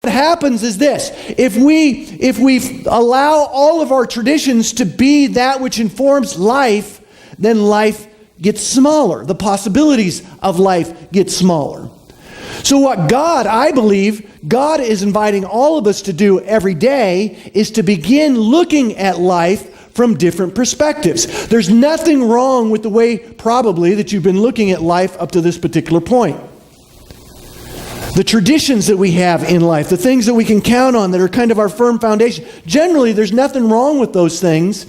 what happens is this: if we allow all of our traditions to be that which informs life, then life gets smaller. The possibilities of life get smaller. So what I believe God is inviting all of us to do every day is to begin looking at life from different perspectives. There's nothing wrong with the way probably that you've been looking at life up to this particular point. The traditions that we have in life, the things that we can count on that are kind of our firm foundation, generally there's nothing wrong with those things.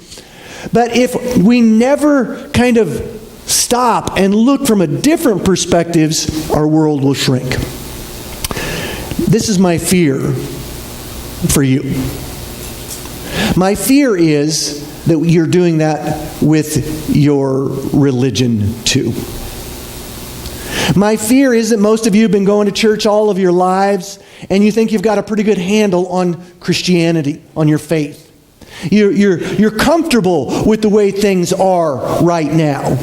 But if we never kind of stop and look from a different perspectives, our world will shrink. This is my fear for you. My fear is that you're doing that with your religion too. My fear is that most of you have been going to church all of your lives, and you think you've got a pretty good handle on Christianity, on your faith. You're comfortable with the way things are right now.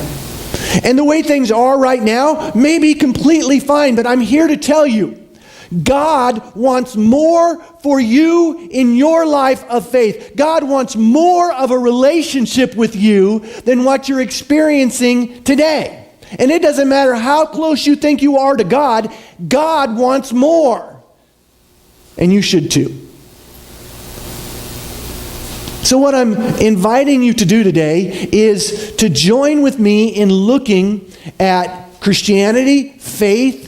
And the way things are right now may be completely fine, but I'm here to tell you, God wants more for you in your life of faith. God wants more of a relationship with you than what you're experiencing today. And it doesn't matter how close you think you are to God, God wants more. And you should too. So what I'm inviting you to do today is to join with me in looking at Christianity, faith,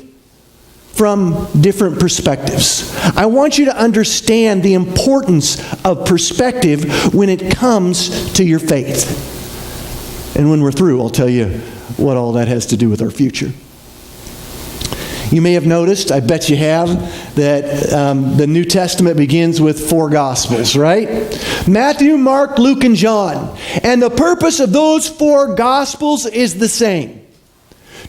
from different perspectives. I want you to understand the importance of perspective when it comes to your faith. And when we're through, I'll tell you what all that has to do with our future. You may have noticed, I bet you have, that the New Testament begins with 4 Gospels, right? Matthew, Mark, Luke, and John. And the purpose of those 4 Gospels is the same: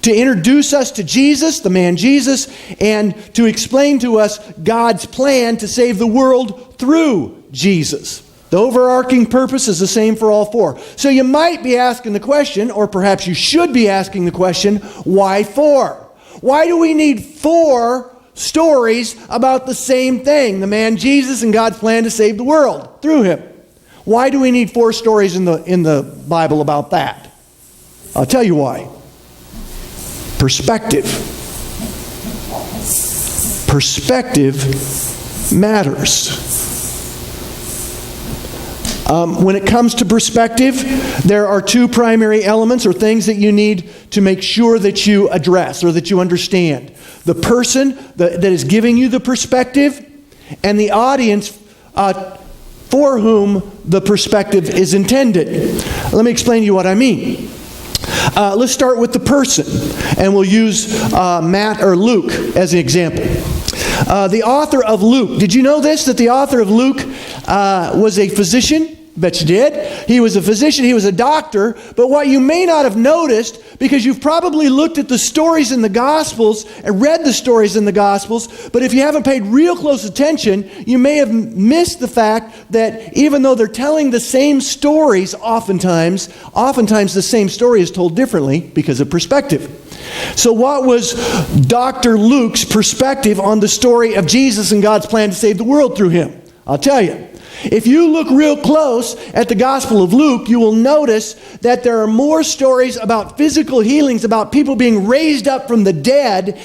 to introduce us to Jesus, the man Jesus, and to explain to us God's plan to save the world through Jesus. The overarching purpose is the same for all 4. So you might be asking the question, or perhaps you should be asking the question, why 4? Why do we need 4 stories about the same thing, the man Jesus and God's plan to save the world through him? Why do we need 4 stories in the Bible about that? I'll tell you why. Perspective. Perspective matters. When it comes to perspective, there are 2 primary elements or things that you need to make sure that you address or that you understand. The person that is giving you the perspective and the audience for whom the perspective is intended. Let me explain to you what I mean. Let's start with the person, and we'll use Matt or Luke as an example. The author of Luke, did you know this, that the author of Luke was a physician? Bet you did. He was a physician, he was a doctor, but what you may not have noticed, because you've probably looked at the stories in the Gospels and read the stories in the Gospels, but if you haven't paid real close attention, you may have missed the fact that even though they're telling the same stories oftentimes the same story is told differently because of perspective. So what was Dr. Luke's perspective on the story of Jesus and God's plan to save the world through him? I'll tell you. If you look real close at the Gospel of Luke, you will notice that there are more stories about physical healings, about people being raised up from the dead